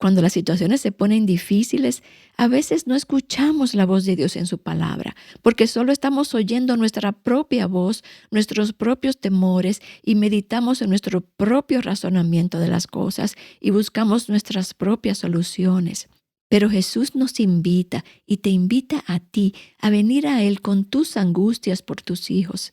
Cuando las situaciones se ponen difíciles, a veces no escuchamos la voz de Dios en su palabra, porque solo estamos oyendo nuestra propia voz, nuestros propios temores y meditamos en nuestro propio razonamiento de las cosas y buscamos nuestras propias soluciones. Pero Jesús nos invita y te invita a ti a venir a Él con tus angustias por tus hijos.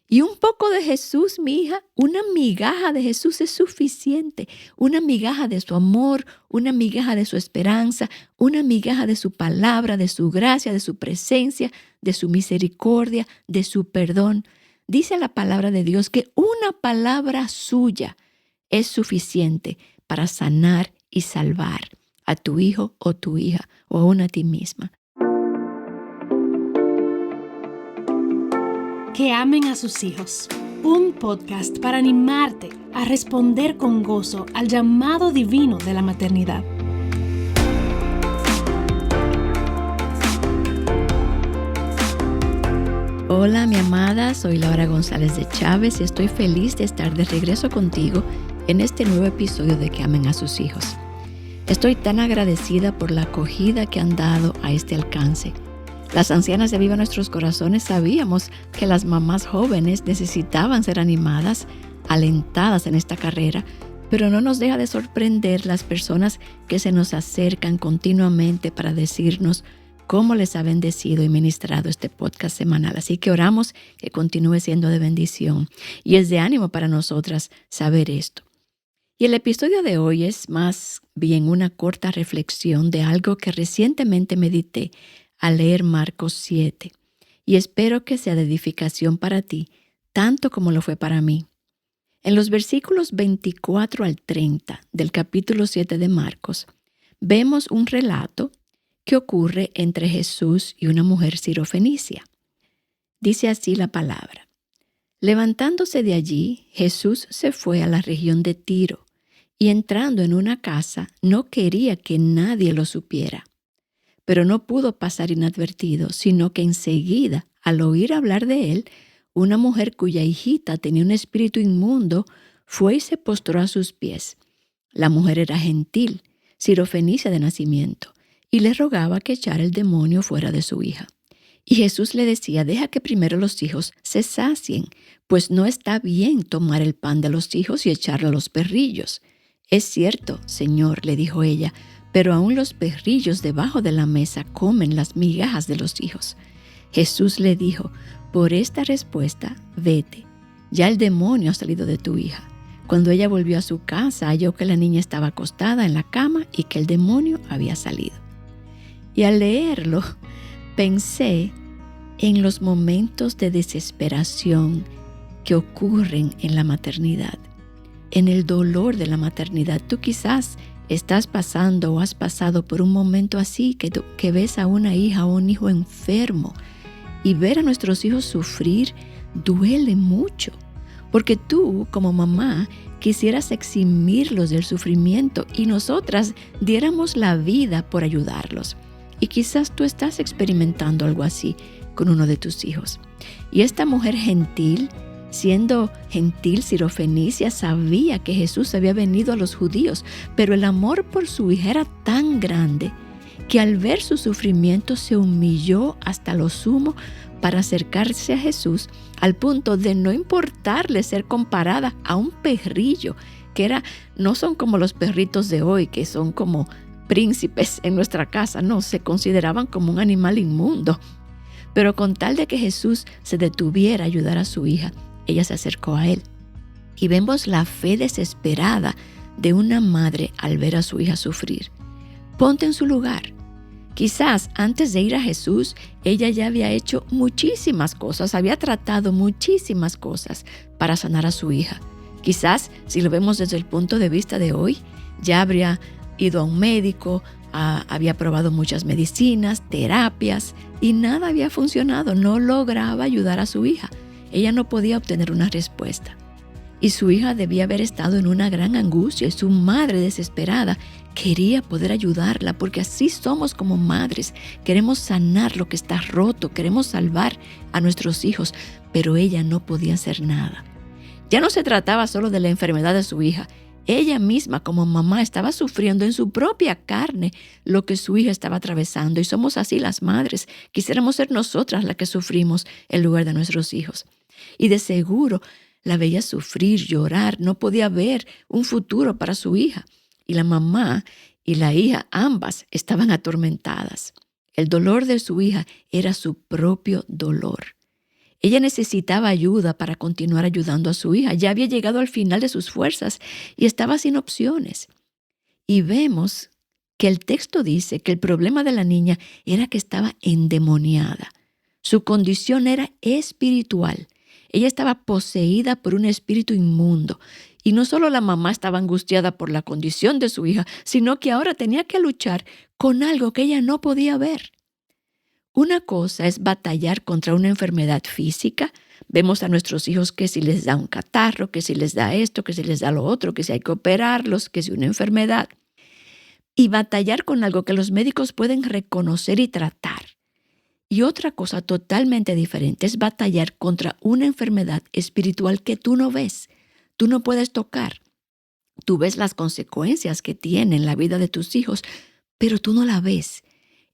Y un poco de Jesús, mi hija, una migaja de Jesús es suficiente. Una migaja de su amor, una migaja de su esperanza, una migaja de su palabra, de su gracia, de su presencia, de su misericordia, de su perdón. Dice la palabra de Dios que una palabra suya es suficiente para sanar y salvar a tu hijo o tu hija o aún a ti misma. Que amen a sus hijos. Un podcast para animarte a responder con gozo al llamado divino de la maternidad. Hola, mi amada, soy Laura González de Chávez y estoy feliz de estar de regreso contigo en este nuevo episodio de Que amen a sus hijos. Estoy tan agradecida por la acogida que han dado a este alcance. Las ancianas de Aviva Nuestros Corazones sabíamos que las mamás jóvenes necesitaban ser animadas, alentadas en esta carrera, pero no nos deja de sorprender las personas que se nos acercan continuamente para decirnos cómo les ha bendecido y ministrado este podcast semanal. Así que oramos que continúe siendo de bendición y es de ánimo para nosotras saber esto. Y el episodio de hoy es más bien una corta reflexión de algo que recientemente medité al leer Marcos 7, y espero que sea de edificación para ti, tanto como lo fue para mí. En los versículos 24 al 30 del capítulo 7 de Marcos, vemos un relato que ocurre entre Jesús y una mujer sirofenicia. Dice así la palabra: Levantándose de allí, Jesús se fue a la región de Tiro, y entrando en una casa, no quería que nadie lo supiera. Pero no pudo pasar inadvertido, sino que enseguida, al oír hablar de él, una mujer cuya hijita tenía un espíritu inmundo fue y se postró a sus pies. La mujer era gentil, sirofenicia de nacimiento, y le rogaba que echara el demonio fuera de su hija. Y Jesús le decía: deja que primero los hijos se sacien, pues no está bien tomar el pan de los hijos y echarlo a los perrillos. Es cierto, Señor, le dijo ella, pero aún los perrillos debajo de la mesa comen las migajas de los hijos. Jesús le dijo: por esta respuesta, vete, ya el demonio ha salido de tu hija. Cuando ella volvió a su casa, halló que la niña estaba acostada en la cama y que el demonio había salido. Y al leerlo, pensé en los momentos de desesperación que ocurren en la maternidad, en el dolor de la maternidad. Tú quizás estás pasando o has pasado por un momento así, que ves a una hija o un hijo enfermo, y ver a nuestros hijos sufrir duele mucho, porque tú como mamá quisieras eximirlos del sufrimiento y nosotras diéramos la vida por ayudarlos. Y quizás tú estás experimentando algo así con uno de tus hijos. Y esta mujer gentil, siendo gentil sirofenicia, sabía que Jesús había venido a los judíos, pero el amor por su hija era tan grande que al ver su sufrimiento se humilló hasta lo sumo para acercarse a Jesús, al punto de no importarle ser comparada a un perrillo, que no son como los perritos de hoy, que son como príncipes en nuestra casa. No, se consideraban como un animal inmundo. Pero con tal de que Jesús se detuviera a ayudar a su hija, ella se acercó a él. Y vemos la fe desesperada de una madre al ver a su hija sufrir. Ponte en su lugar. Quizás antes de ir a Jesús, ella ya había hecho muchísimas cosas, había tratado muchísimas cosas para sanar a su hija. Quizás, si lo vemos desde el punto de vista de hoy, ya habría ido a un médico, había probado muchas medicinas, terapias, y nada había funcionado, no lograba ayudar a su hija. Ella no podía obtener una respuesta. Y su hija debía haber estado en una gran angustia, y su madre desesperada quería poder ayudarla, porque así somos como madres. Queremos sanar lo que está roto, queremos salvar a nuestros hijos, pero ella no podía hacer nada. Ya no se trataba solo de la enfermedad de su hija, Ella misma como mamá estaba sufriendo en su propia carne lo que su hija estaba atravesando. Y somos así las madres. Quisiéramos ser nosotras las que sufrimos en lugar de nuestros hijos. Y de seguro la veía sufrir, llorar, no podía ver un futuro para su hija. Y la mamá y la hija ambas estaban atormentadas. El dolor de su hija era su propio dolor. Ella necesitaba ayuda para continuar ayudando a su hija. Ya había llegado al final de sus fuerzas y estaba sin opciones. Y vemos que el texto dice que el problema de la niña era que estaba endemoniada. Su condición era espiritual. Ella estaba poseída por un espíritu inmundo. Y no solo la mamá estaba angustiada por la condición de su hija, sino que ahora tenía que luchar con algo que ella no podía ver. Una cosa es batallar contra una enfermedad física. Vemos a nuestros hijos que si les da un catarro, que si les da esto, que si les da lo otro, que si hay que operarlos, que si una enfermedad. Y batallar con algo que los médicos pueden reconocer y tratar. Y otra cosa totalmente diferente es batallar contra una enfermedad espiritual que tú no ves, tú no puedes tocar. Tú ves las consecuencias que tiene en la vida de tus hijos, pero tú no la ves.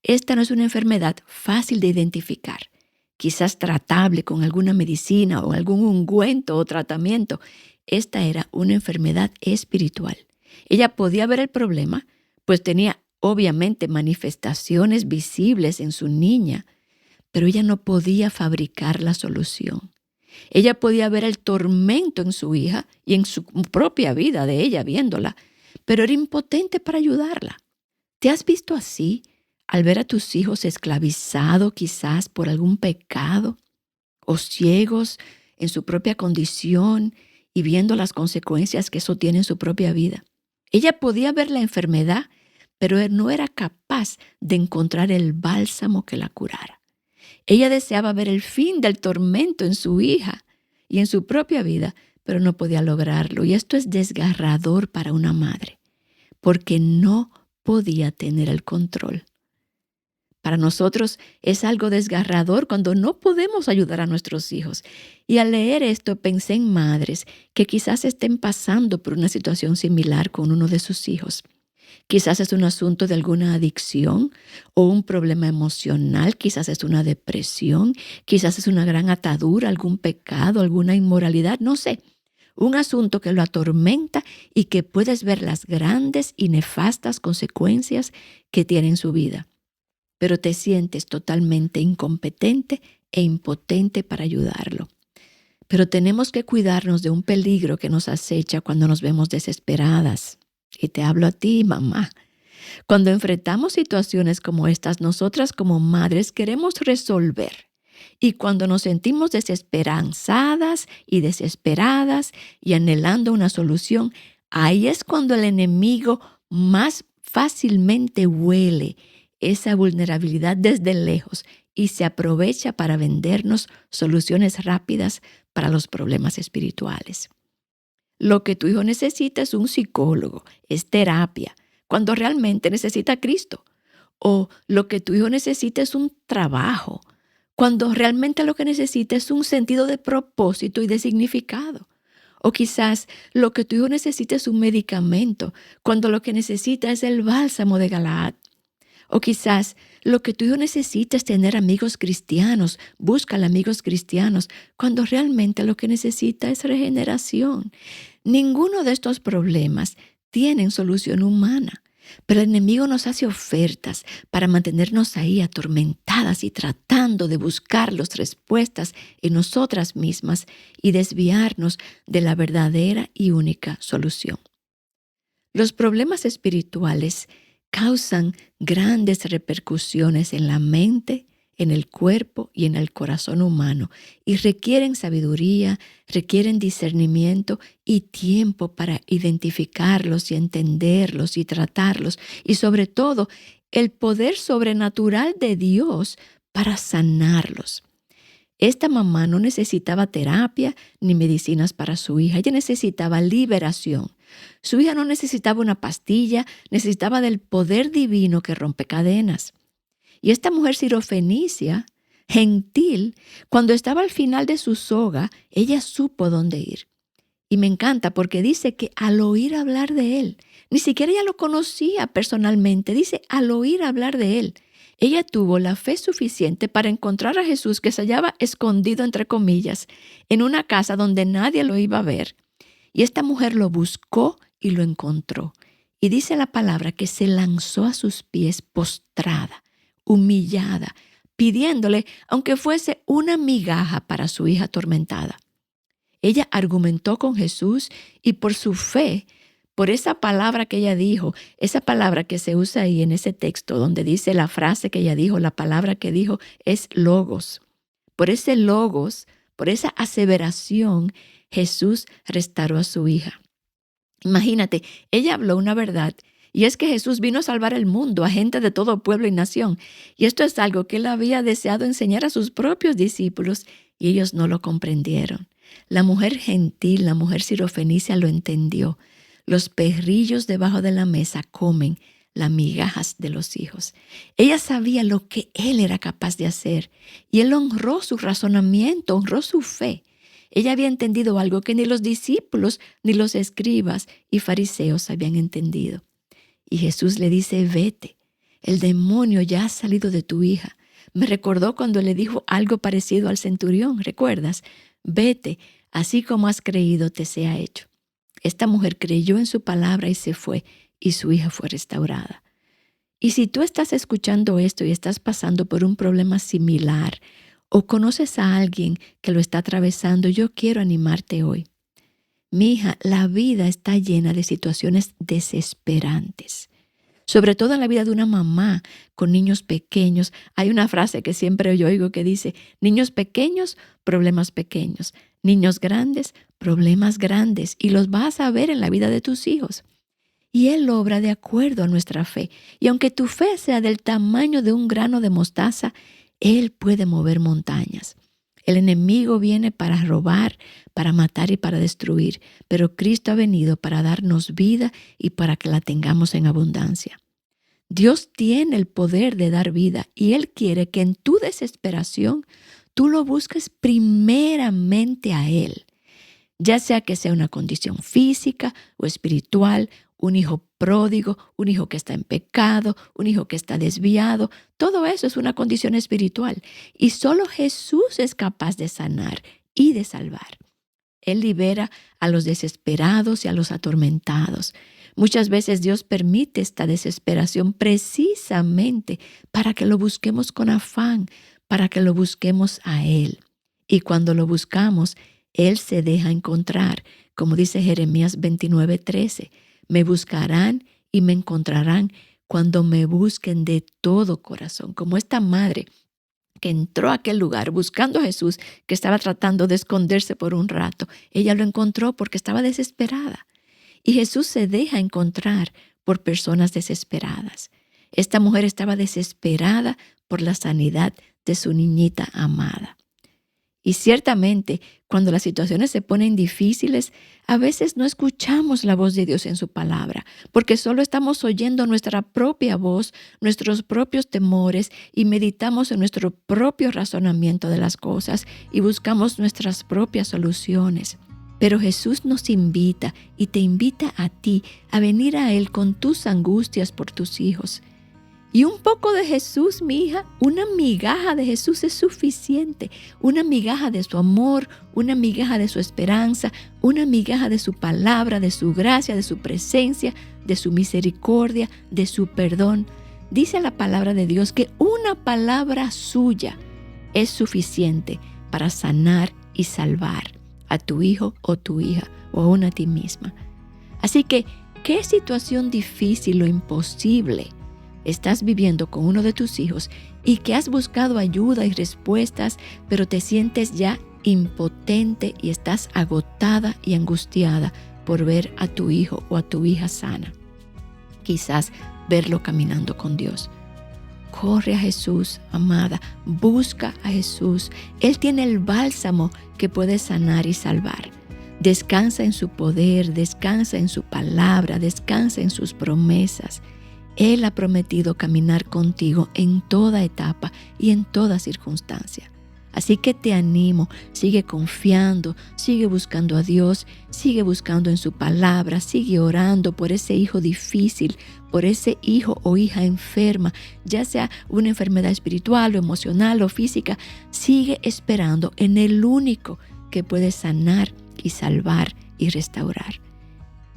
Esta no es una enfermedad fácil de identificar, quizás tratable con alguna medicina o algún ungüento o tratamiento. Esta era una enfermedad espiritual. Ella podía ver el problema, pues tenía obviamente manifestaciones visibles en su niña, pero ella no podía fabricar la solución. Ella podía ver el tormento en su hija y en su propia vida de ella viéndola, pero era impotente para ayudarla. ¿Te has visto así al ver a tus hijos esclavizados quizás por algún pecado o ciegos en su propia condición y viendo las consecuencias que eso tiene en su propia vida? Ella podía ver la enfermedad, pero no era capaz de encontrar el bálsamo que la curara. Ella deseaba ver el fin del tormento en su hija y en su propia vida, pero no podía lograrlo. Y esto es desgarrador para una madre, porque no podía tener el control. Para nosotros es algo desgarrador cuando no podemos ayudar a nuestros hijos. Y al leer esto pensé en madres que quizás estén pasando por una situación similar con uno de sus hijos. Quizás es un asunto de alguna adicción o un problema emocional, quizás es una depresión, quizás es una gran atadura, algún pecado, alguna inmoralidad, no sé. Un asunto que lo atormenta y que puedes ver las grandes y nefastas consecuencias que tiene en su vida. Pero te sientes totalmente incompetente e impotente para ayudarlo. Pero tenemos que cuidarnos de un peligro que nos acecha cuando nos vemos desesperadas. Y te hablo a ti, mamá. Cuando enfrentamos situaciones como estas, nosotras como madres queremos resolver. Y cuando nos sentimos desesperanzadas y desesperadas y anhelando una solución, ahí es cuando el enemigo más fácilmente huele esa vulnerabilidad desde lejos y se aprovecha para vendernos soluciones rápidas para los problemas espirituales. Lo que tu hijo necesita es un psicólogo, es terapia, cuando realmente necesita a Cristo. O lo que tu hijo necesita es un trabajo, cuando realmente lo que necesita es un sentido de propósito y de significado. O quizás lo que tu hijo necesita es un medicamento, cuando lo que necesita es el bálsamo de Galaad. O quizás lo que tu hijo necesita es tener amigos cristianos, búscale amigos cristianos, cuando realmente lo que necesita es regeneración. Ninguno de estos problemas tienen solución humana, pero el enemigo nos hace ofertas para mantenernos ahí atormentadas y tratando de buscar las respuestas en nosotras mismas y desviarnos de la verdadera y única solución. Los problemas espirituales causan grandes repercusiones en la mente, en el cuerpo y en el corazón humano y requieren sabiduría, requieren discernimiento y tiempo para identificarlos y entenderlos y tratarlos y sobre todo el poder sobrenatural de Dios para sanarlos. Esta mamá no necesitaba terapia ni medicinas para su hija, ella necesitaba liberación. Su hija no necesitaba una pastilla, necesitaba del poder divino que rompe cadenas. Y esta mujer sirofenicia, gentil, cuando estaba al final de su soga, ella supo dónde ir. Y me encanta porque dice que al oír hablar de él, ni siquiera ella lo conocía personalmente, dice al oír hablar de él, ella tuvo la fe suficiente para encontrar a Jesús que se hallaba escondido, entre comillas, en una casa donde nadie lo iba a ver. Y esta mujer lo buscó y lo encontró. Y dice la palabra que se lanzó a sus pies postrada, humillada, pidiéndole, aunque fuese una migaja para su hija atormentada. Ella argumentó con Jesús y por su fe, por esa palabra que ella dijo, esa palabra que se usa ahí en ese texto donde dice la frase que ella dijo, la palabra que dijo es logos. Por ese logos, por esa aseveración, Jesús restauró a su hija. Imagínate, ella habló una verdad y es que Jesús vino a salvar el mundo, a gente de todo pueblo y nación. Y esto es algo que él había deseado enseñar a sus propios discípulos y ellos no lo comprendieron. La mujer gentil, la mujer sirofenicia lo entendió. Los perrillos debajo de la mesa comen las migajas de los hijos. Ella sabía lo que él era capaz de hacer y él honró su razonamiento, honró su fe. Ella había entendido algo que ni los discípulos, ni los escribas y fariseos habían entendido. Y Jesús le dice, vete, el demonio ya ha salido de tu hija. Me recordó cuando le dijo algo parecido al centurión, ¿recuerdas? Vete, así como has creído te sea hecho. Esta mujer creyó en su palabra y se fue, y su hija fue restaurada. Y si tú estás escuchando esto y estás pasando por un problema similar, o conoces a alguien que lo está atravesando, yo quiero animarte hoy. Mi hija, la vida está llena de situaciones desesperantes. Sobre todo en la vida de una mamá con niños pequeños. Hay una frase que siempre yo oigo que dice, niños pequeños, problemas pequeños. Niños grandes, problemas grandes. Y los vas a ver en la vida de tus hijos. Y Él obra de acuerdo a nuestra fe. Y aunque tu fe sea del tamaño de un grano de mostaza, Él puede mover montañas. El enemigo viene para robar, para matar y para destruir, pero Cristo ha venido para darnos vida y para que la tengamos en abundancia. Dios tiene el poder de dar vida y Él quiere que en tu desesperación tú lo busques primeramente a Él, ya sea que sea una condición física o espiritual, un hijo pródigo, un hijo que está en pecado, un hijo que está desviado. Todo eso es una condición espiritual y solo Jesús es capaz de sanar y de salvar. Él libera a los desesperados y a los atormentados. Muchas veces Dios permite esta desesperación precisamente para que lo busquemos con afán, para que lo busquemos a Él. Y cuando lo buscamos, Él se deja encontrar, como dice Jeremías 29:13. Me buscarán y me encontrarán cuando me busquen de todo corazón. Como esta madre que entró a aquel lugar buscando a Jesús, que estaba tratando de esconderse por un rato. Ella lo encontró porque estaba desesperada. Y Jesús se deja encontrar por personas desesperadas. Esta mujer estaba desesperada por la sanidad de su niñita amada. Y ciertamente, cuando las situaciones se ponen difíciles, a veces no escuchamos la voz de Dios en su palabra, porque solo estamos oyendo nuestra propia voz, nuestros propios temores y meditamos en nuestro propio razonamiento de las cosas y buscamos nuestras propias soluciones. Pero Jesús nos invita y te invita a ti a venir a Él con tus angustias por tus hijos. Y un poco de Jesús, mi hija, una migaja de Jesús es suficiente. Una migaja de su amor, una migaja de su esperanza, una migaja de su palabra, de su gracia, de su presencia, de su misericordia, de su perdón. Dice la palabra de Dios que una palabra suya es suficiente para sanar y salvar a tu hijo o tu hija o aún a ti misma. Así que, ¿qué situación difícil o imposible estás viviendo con uno de tus hijos y que has buscado ayuda y respuestas, pero te sientes ya impotente y estás agotada y angustiada por ver a tu hijo o a tu hija sana? Quizás verlo caminando con Dios. Corre a Jesús, amada, busca a Jesús. Él tiene el bálsamo que puede sanar y salvar. Descansa en su poder, descansa en su palabra, descansa en sus promesas. Él ha prometido caminar contigo en toda etapa y en toda circunstancia. Así que te animo, sigue confiando, sigue buscando a Dios, sigue buscando en su palabra, sigue orando por ese hijo difícil, por ese hijo o hija enferma, ya sea una enfermedad espiritual o emocional o física. Sigue esperando en el único que puede sanar y salvar y restaurar.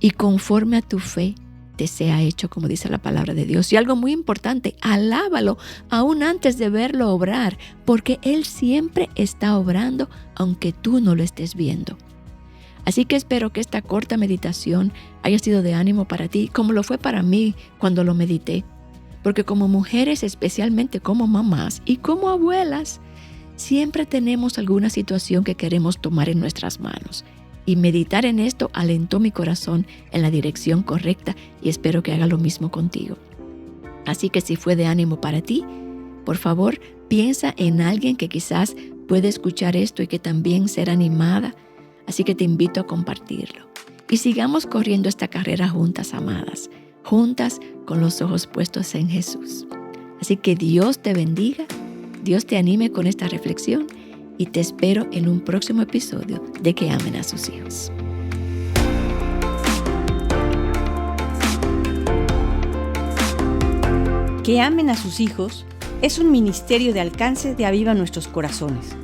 Y conforme a tu fe, te sea hecho, como dice la palabra de Dios. Y algo muy importante, alábalo aún antes de verlo obrar, porque Él siempre está obrando, aunque tú no lo estés viendo. Así que espero que esta corta meditación haya sido de ánimo para ti, como lo fue para mí cuando lo medité. Porque como mujeres, especialmente como mamás y como abuelas, siempre tenemos alguna situación que queremos tomar en nuestras manos. Y meditar en esto alentó mi corazón en la dirección correcta y espero que haga lo mismo contigo. Así que si fue de ánimo para ti, por favor, piensa en alguien que quizás puede escuchar esto y que también será animada. Así que te invito a compartirlo. Y sigamos corriendo esta carrera juntas, amadas, juntas con los ojos puestos en Jesús. Así que Dios te bendiga, Dios te anime con esta reflexión y te espero en un próximo episodio de Que Amen a Sus Hijos. Que Amen a Sus Hijos es un ministerio de alcance de Aviva Nuestros Corazones.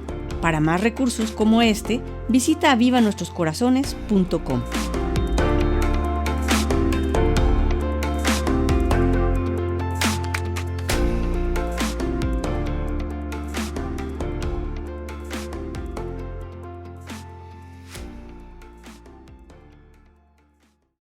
Para más recursos como este, visita avivanuestroscorazones.com.